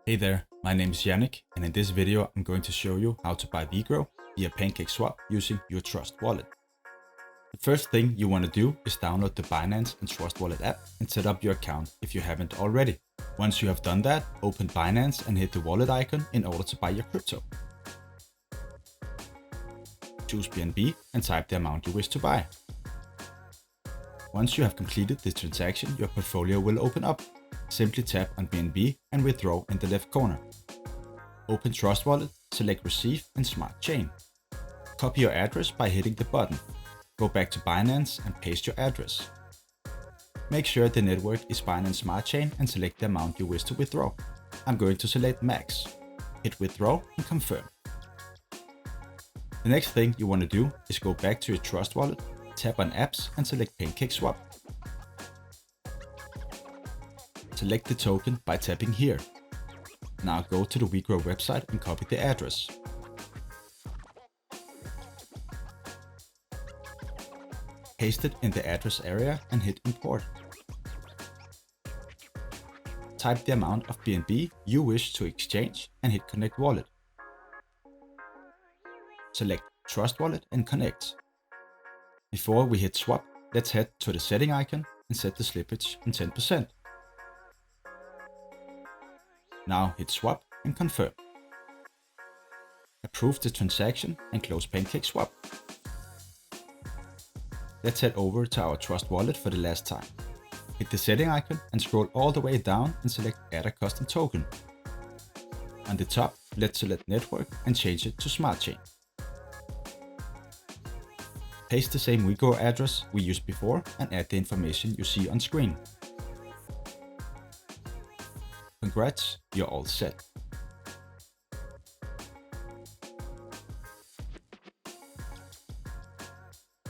Hey there, my name is Yannick, and in this video I'm going to show you how to buy WeGro via Pancake Swap using your TrustWallet. The first thing you want to do is download the Binance and TrustWallet app and set up your account if you haven't already. Once you have done that, open Binance and hit the wallet icon in order to buy your crypto. Choose BNB and type the amount you wish to buy. Once you have completed the transaction, your portfolio will open up. Simply tap on BNB and withdraw in the left corner. Open TrustWallet, select Receive and Smart Chain. Copy your address by hitting the button. Go back to Binance and paste your address. Make sure the network is Binance Smart Chain and select the amount you wish to withdraw. I'm going to select max. Hit withdraw and confirm. The next thing you want to do is go back to your TrustWallet, tap on apps and select Pancake Swap. Select the token by tapping here. Now go to the WeGro website and copy the address. Paste it in the address area and hit import. Type the amount of BNB you wish to exchange and hit connect wallet. Select TrustWallet and connect. Before we hit swap, let's head to the setting icon and set the slippage in 10%. Now hit swap and confirm. Approve the transaction and close Pancake Swap. Let's head over to our TrustWallet for the last time. Hit the setting icon and scroll all the way down and select Add a custom token. On the top, let's select Network and change it to Smart Chain. Paste the same WeGro address we used before and add the information you see on screen. Congrats, you're all set.